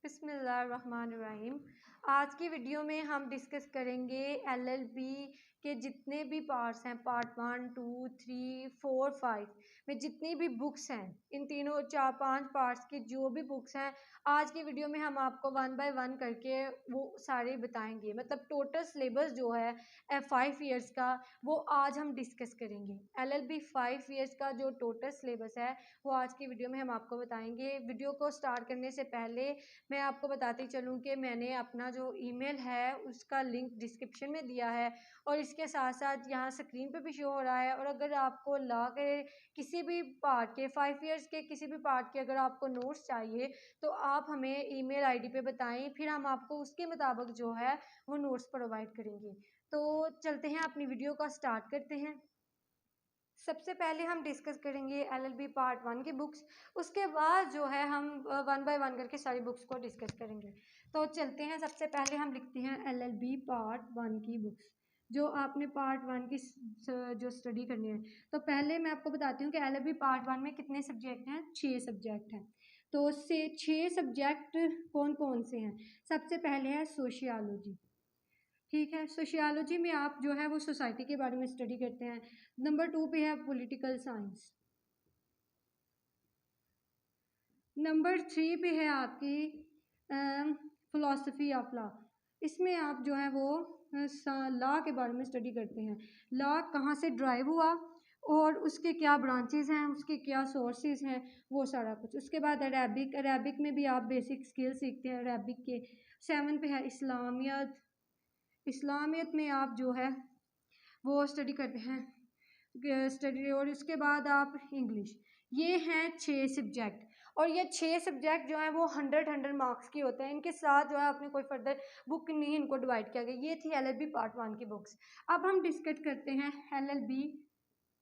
बिस्मिल्लाहिर्रहमानिर्रहीम। आज की वीडियो में हम डिस्कस करेंगे एलएलबी के जितने भी पार्ट्स हैं, पार्ट 1, 2, 3, 4, 5 में जितनी भी बुक्स हैं, इन तीनों 4-5 पार्ट्स की जो भी बुक्स हैं, आज की वीडियो में हम आपको 1 बाय 1 करके वो सारे बताएंगे। मतलब टोटल सिलेबस जो है 5 ईयर्स का, वो आज हम डिस्कस करेंगे। एलएलबी 5 ईयर्स का जो टोटल सिलेबस है वो आज की वीडियो में हम आपको बताएंगे। वीडियो को स्टार्ट करने से पहले मैं आपको बताती चलूँ कि मैंने अपना जो ईमेल है उसका लिंक डिस्क्रिप्शन में दिया है और इसके साथ साथ यहाँ स्क्रीन पे भी शो हो रहा है। और अगर आपको लॉ के किसी भी पार्ट के 5 ईयर्स के किसी भी पार्ट के अगर आपको नोट्स चाहिए तो आप हमें ईमेल आईडी पे बताएं, फिर हम आपको उसके मुताबिक जो है वो नोट्स प्रोवाइड करेंगे। तो चलते हैं, अपनी वीडियो का स्टार्ट करते हैं। सबसे पहले हम डिस्कस करेंगे एलएलबी पार्ट 1 की बुक्स, उसके बाद जो है हम 1 बाय 1 करके सारी बुक्स को डिस्कस करेंगे। तो चलते हैं, सबसे पहले हम लिखते हैं एलएलबी पार्ट 1 की बुक्स जो आपने पार्ट 1 की जो स्टडी करनी है। तो पहले मैं आपको बताती हूँ कि एलएलबी पार्ट 1 में कितने सब्जेक्ट हैं। 6 सब्जेक्ट हैं। तो से 6 सब्जेक्ट कौन कौन से हैं? सबसे पहले है सोशियोलॉजी। ठीक है, सोशियोलॉजी में आप जो है वो सोसाइटी के बारे में स्टडी करते हैं। नंबर 2 पे है पॉलिटिकल साइंस। नंबर 3 पे है आपकी फिलॉसफी ऑफ लॉ। इसमें आप जो है वो लॉ के बारे में स्टडी करते हैं। लॉ कहाँ से ड्राइव हुआ और उसके क्या ब्रांचेस हैं, उसके क्या सोर्सेज हैं, वो सारा कुछ। उसके बाद अरेबिक। अरेबिक में भी आप बेसिक स्किल सीखते हैं अरेबिक के। 7 पे है इस्लामियत। इस्लामियत में आप जो है वो स्टडी करते हैं स्टडी। और उसके बाद आप इंग्लिश। ये हैं 6 सब्जेक्ट और ये 6 सब्जेक्ट जो हैं वो 100 मार्क्स की होते हैं। इनके साथ जो है अपने कोई फर्दर बुक नहीं इनको डिवाइड किया गया। ये थी एलएलबी पार्ट 1 की बुक्स। अब हम डिस्कस करते हैं एलएलबी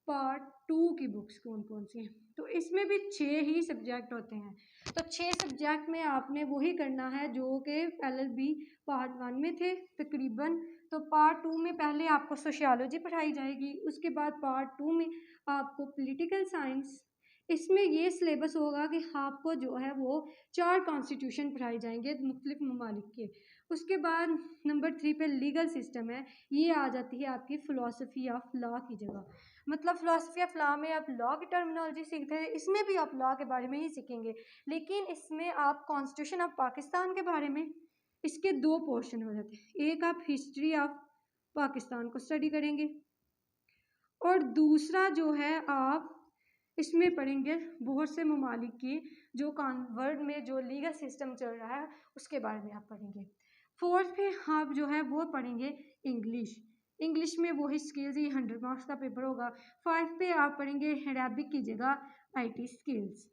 पार्ट 2 की बुक्स कौन कौन सी हैं। तो इसमें भी 6 ही सब्जेक्ट होते हैं। तो 6 सब्जेक्ट में आपने वही करना है जो कि एलएलबी पार्ट 1 में थे तकरीबन। तो पार्ट 2 में पहले आपको सोशियोलॉजी पढ़ाई जाएगी, उसके बाद पार्ट 2 में आपको पॉलिटिकल साइंस। इसमें ये सिलेबस होगा कि आपको जो है वो 4 कॉन्स्टिट्यूशन पढ़ाए जाएंगे मुख्तलिफ ममालिक के। उसके बाद नंबर 3 पे लीगल सिस्टम है। ये आ जाती है आपकी फ़िलासफ़ी ऑफ लॉ की जगह। मतलब फ़िलासफ़ी ऑफ लॉ में आप लॉ की टर्मिनोलॉजी सीखते हैं, इसमें भी आप लॉ के बारे में ही सीखेंगे, लेकिन इसमें आप कॉन्स्टिट्यूशन ऑफ पाकिस्तान के बारे में, इसके 2 पोर्शन हो जाते हैं। एक आप हिस्ट्री ऑफ पाकिस्तान को स्टडी करेंगे और दूसरा जो है आप इसमें पढ़ेंगे बहुत से ममालिक की जो वर्ल्ड में जो लीगल सिस्टम चल रहा है उसके बारे में आप पढ़ेंगे। 4th पे आप जो है वो पढ़ेंगे इंग्लिश। इंग्लिश में वही स्किल्स ही 100 मार्क्स का पेपर होगा। 5 पे आप पढ़ेंगे अरेबिक की जगह आईटी स्किल्स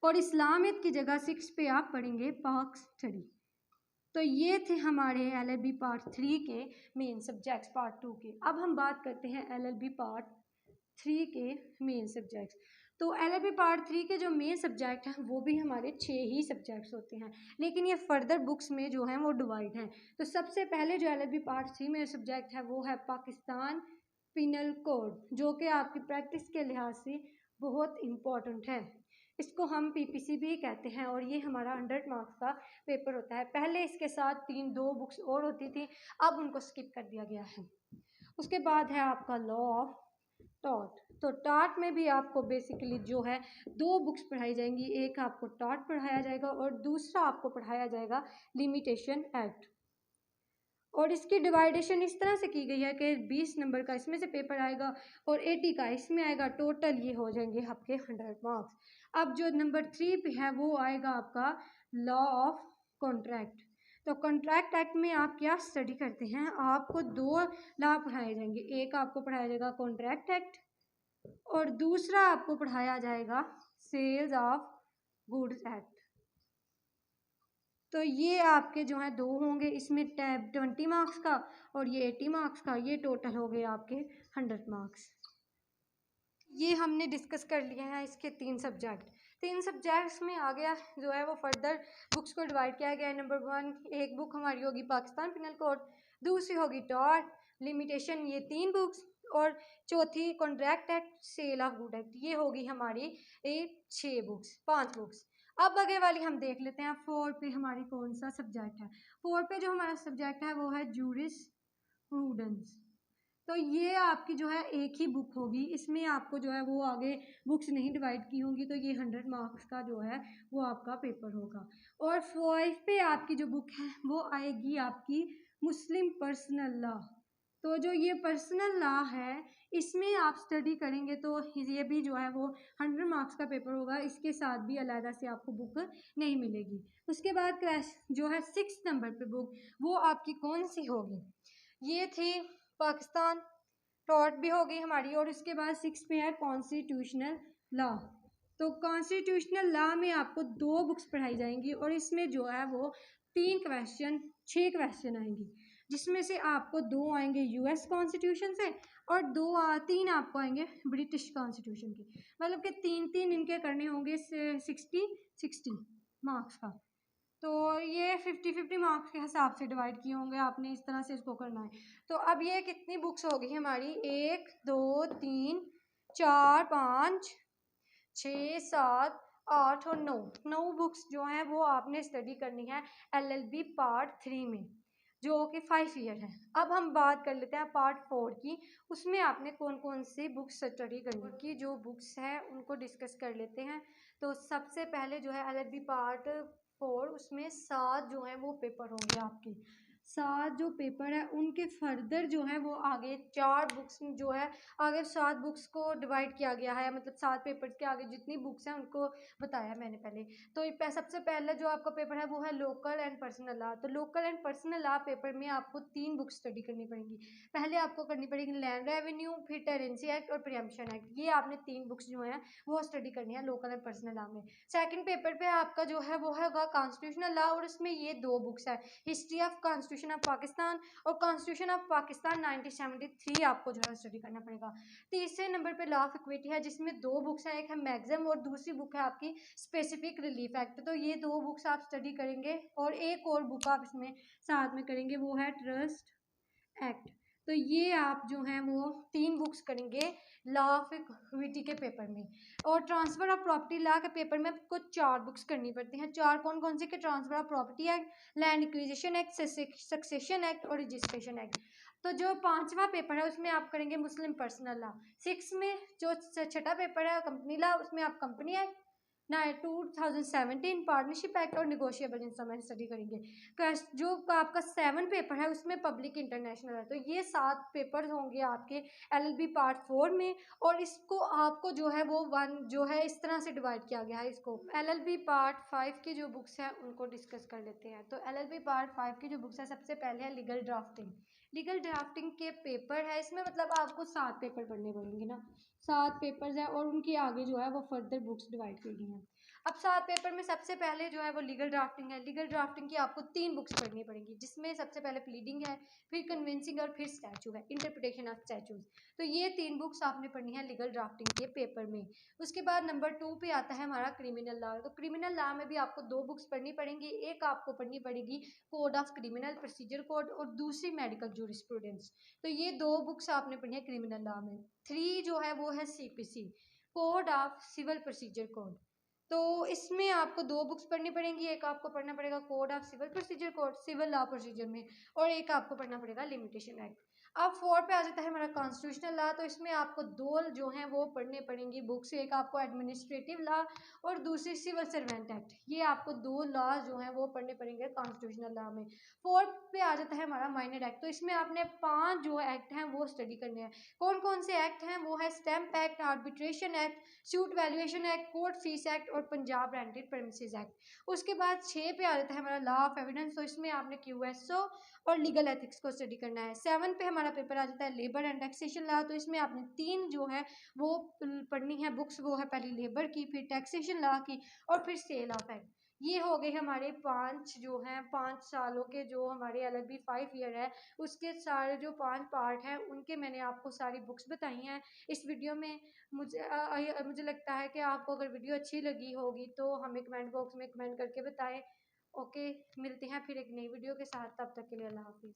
और इस्लामियत की जगह 6 पे आप पढ़ेंगे पाक स्टडी। तो ये थे हमारे एलएलबी पार्ट 3 के मेन सब्जेक्ट्स पार्ट 2 के। अब हम बात करते हैं एलएलबी पार्ट 3 के मेन सब्जेक्ट्स। तो एलएलबी पार्ट 3 के जो मेन सब्जेक्ट हैं वो भी हमारे 6 ही सब्जेक्ट्स होते हैं, लेकिन ये फर्दर बुक्स में जो हैं वो डिवाइड हैं। तो सबसे पहले जो एलएलबी पार्ट 3 में सब्जेक्ट है वो है पाकिस्तान पिनल कोड, जो कि आपकी प्रैक्टिस के लिहाज से बहुत इम्पोर्टेंट है। इसको हम पीपीसी भी कहते हैं और ये हमारा 100 मार्क्स का पेपर होता है। पहले इसके साथ 2 बुक्स और होती थी, अब उनको स्किप कर दिया गया है। उसके बाद है आपका लॉ ऑफ टॉट। तो टॉट में भी आपको बेसिकली जो है 2 बुक्स पढ़ाई जाएंगी। एक आपको टॉट पढ़ाया जाएगा और दूसरा आपको पढ़ाया जाएगा लिमिटेशन एक्ट। और इसकी डिवाइडेशन इस तरह से की गई है कि 20 नंबर का इसमें से पेपर आएगा और 80 का इसमें आएगा। टोटल ये हो जाएंगे आपके 100 मार्क्स। अब जो नंबर 3 पे है वो आएगा आपका लॉ ऑफ कॉन्ट्रैक्ट। तो कॉन्ट्रैक्ट एक्ट में आप क्या स्टडी करते हैं? आपको 2 लॉ पढ़ाए जाएंगे। एक आपको पढ़ाया जाएगा कॉन्ट्रैक्ट एक्ट और दूसरा आपको पढ़ाया जाएगा सेल्स ऑफ गुड्स एक्ट। तो ये आपके जो है 2 होंगे, इसमें टैब 20 मार्क्स का और ये 80 मार्क्स का। ये टोटल हो गए आपके 100 मार्क्स। ये हमने डिस्कस कर लिए हैं इसके 3 सब्जेक्ट। 3 सब्जेक्ट्स में आ गया जो है वो फर्दर बुक्स को डिवाइड किया गया है। नंबर 1 एक बुक हमारी होगी पाकिस्तान पिनल कोड, दूसरी होगी टॉट लिमिटेशन, ये 3 बुक्स, और चौथी contract act sale of good act, ये होगी हमारी 6 बुक्स 5 बुक्स। अब आगे वाली हम देख लेते हैं 4 पे हमारी कौन सा सब्जेक्ट है। 4 पे जो हमारा सब्जेक्ट है वो है जूरिस्प्रूडेंस। तो ये आपकी जो है एक ही बुक होगी, इसमें आपको जो है वो आगे बुक्स नहीं डिवाइड की होंगी, तो ये 100 मार्क्स का जो है वो आपका पेपर होगा। और 5 पे आपकी जो बुक है वो आएगी आपकी मुस्लिम पर्सनल लॉ। तो जो ये पर्सनल लॉ है इसमें आप स्टडी करेंगे तो ये भी जो है वो 100 मार्क्स का पेपर होगा, इसके साथ भी अलग से आपको बुक नहीं मिलेगी। उसके बाद जो है 6 नंबर पे बुक वो आपकी कौन सी होगी, ये थी पाकिस्तान टॉट भी होगी हमारी। और इसके बाद 6 पे है कॉन्स्टिट्यूशनल लॉ। तो कॉन्स्टिट्यूशनल लॉ में आपको 2 बुक्स पढ़ाई जाएंगी और इसमें जो है वो 6 क्वेश्चन आएंगी, जिसमें से आपको 2 आएंगे यूएस कॉन्स्टिट्यूशन से और 3 आपको आएंगे ब्रिटिश कॉन्स्टिट्यूशन के। मतलब कि 3 इनके करने होंगे 60 मार्क्स का। तो ये 50-50 मार्क्स के हिसाब से डिवाइड किए होंगे, आपने इस तरह से इसको करना है। तो अब ये कितनी बुक्स होगी हमारी, 1 2 3 4 5 6 7 8 और 9 बुक्स जो हैं वो आपने स्टडी करनी है LLB पार्ट 3 में, जो कि 5 ईयर है। अब हम बात कर लेते हैं पार्ट 4 की, उसमें आपने कौन कौन सी बुक्स स्टडी करनी की जो बुक्स हैं उनको डिस्कस कर लेते हैं। तो सबसे पहले जो है LLB पार्ट 4, उसमें 7 जो हैं वो पेपर होंगे आपके। 7 जो पेपर है उनके फर्दर जो है वो आगे 4 बुक्स जो है, आगे 7 बुक्स को डिवाइड किया गया है, मतलब 7 पेपर्स के आगे जितनी बुक्स हैं उनको बताया मैंने पहले। तो सबसे पहले जो आपका पेपर है वो है लोकल एंड पर्सनल लॉ। तो local and personal law paper में आपको 3 बुक्स स्टडी करनी पड़ेंगी। पहले आपको करनी पड़ेगी लैंड रेवेन्यू, फिर टेरेंसी एक्ट और प्रीएम्पशन एक्ट। ये आपने 3 बुक्स जो हैं वो स्टडी करनी है लोकल एंड पर्सनल लॉ में। सेकंड पेपर पे आपका जो है वो होगा कॉन्स्टिट्यूशनल लॉ, और इसमें ये 2 बुक्स है, history of constitution of Pakistan और कॉन्स्टिट्यूशन ऑफ पाकिस्तान 1973 आपको जो है स्टडी करना पड़ेगा। तीसरे नंबर पे लॉ ऑफ इक्विटी है, जिसमें 2 बुक्स है, एक है मैग्जिम और दूसरी बुक है आपकी स्पेसिफिक रिलीफ एक्ट। तो ये 2 बुक्स आप स्टडी करेंगे और एक और बुक आप इसमें साथ में करेंगे वो है ट्रस्ट एक्ट। तो ये आप जो हैं वो 3 बुक्स करेंगे लॉ ऑफ इक्विटी के पेपर में। और ट्रांसफर ऑफ प्रॉपर्टी लॉ के पेपर में आपको 4 बुक्स करनी पड़ती हैं। 4 कौन कौन से के, transfer of property act, land acquisition act, succession act और रजिस्ट्रेशन एक्ट। तो जो 5वां पेपर है उसमें आप करेंगे मुस्लिम पर्सनल लॉ। 6 में जो छठा पेपर है कंपनी लॉ, उसमें आप कंपनी एक्ट 2017 पार्टनरशिप एक्ट और निगोशिएबल इंस्ट्रूमेंट स्टडी करेंगे। जो आपका 7 पेपर है उसमें पब्लिक इंटरनेशनल है। तो ये 7 पेपर होंगे आपके LLB पार्ट 4 में, और इसको आपको जो है वो 1 जो है इस तरह से डिवाइड किया गया है इसको। LLB पार्ट 5 की जो बुक्स हैं उनको डिस्कस कर लेते हैं। तो LLB पार्ट 5 की जो बुक्स है, सबसे पहले है लीगल ड्राफ्टिंग। लीगल ड्राफ्टिंग के पेपर है, इसमें मतलब आपको 7 पेपर पढ़ने पड़ेंगे ना, 7 पेपर्स हैं और उनके आगे जो है वो फर्दर बुक्स डिवाइड की गई हैं। अब 7 पेपर में सबसे पहले जो है वो लीगल ड्राफ्टिंग है। लीगल ड्राफ्टिंग की आपको 3 बुक्स पढ़नी पड़ेंगी, जिसमें सबसे पहले प्लीडिंग है, फिर कन्विंसिंग और फिर स्टैचू है, इंटरप्रिटेशन ऑफ स्टैचूज। तो ये 3 बुक्स आपने पढ़नी है लीगल ड्राफ्टिंग के पेपर में। उसके बाद नंबर 2 पे आता है हमारा क्रिमिनल लॉ। तो क्रिमिनल लॉ में भी आपको 2 बुक्स पढ़नी पड़ेंगी। एक आपको पढ़नी पड़ेगी code of criminal procedure code और दूसरी मेडिकल जूरिस्प्रूडेंस। तो ये 2 बुक्स आपने पढ़नी है क्रिमिनल लॉ में। 3 जो है वो है CPC, code of civil procedure code. तो इसमें आपको 2 बुक्स पढ़नी पड़ेंगी। एक आपको पढ़ना पड़ेगा code of civil procedure code civil law procedure में, और एक आपको पढ़ना पड़ेगा लिमिटेशन एक्ट। अब 4 पे आ जाता है हमारा कॉन्स्टिट्यूशनल लॉ। तो इसमें आपको 2 जो हैं वो पढ़ने पड़ेंगी बुक्स, एक आपको एडमिनिस्ट्रेटिव लॉ और दूसरी सिविल सर्वेंट एक्ट। ये आपको 2 लॉ जो हैं वो पढ़ने पड़ेंगे कॉन्स्टिट्यूशनल लॉ में। 4 पे आ जाता है हमारा माइनर एक्ट। तो इसमें आपने 5 जो एक्ट हैं वो स्टडी करने हैं। कौन कौन से एक्ट हैं, वो है stamp act, arbitration act, suit valuation act, court fees act और पंजाब रेंटेड प्रेमिसेस एक्ट। उसके बाद 6 पे आ जाता है हमारा लॉ ऑफ एविडेंस। तो इसमें आपने QSO और लीगल एथिक्स को स्टडी करना है। 7 पे हमारा पेपर आ जाता है लेबर एंड टैक्सेशन लॉ। तो इसमें आपने 3 जो है वो पढ़नी है बुक्स, वो है पहली लेबर की, फिर टैक्सेशन लॉ की और फिर सेल ऑफ एक्ट। ये हो गए हमारे 5 जो हैं 5 सालों के जो हमारे LLB 5 ईयर है उसके सारे जो 5 पार्ट हैं उनके मैंने आपको सारी बुक्स बताई हैं इस वीडियो में। मुझे लगता है कि आपको अगर वीडियो अच्छी लगी होगी तो हमें कमेंट बॉक्स में कमेंट करके बताएं। ओके, मिलते हैं फिर एक नई वीडियो के साथ, तब तक के लिए अल्लाह हाफिज़।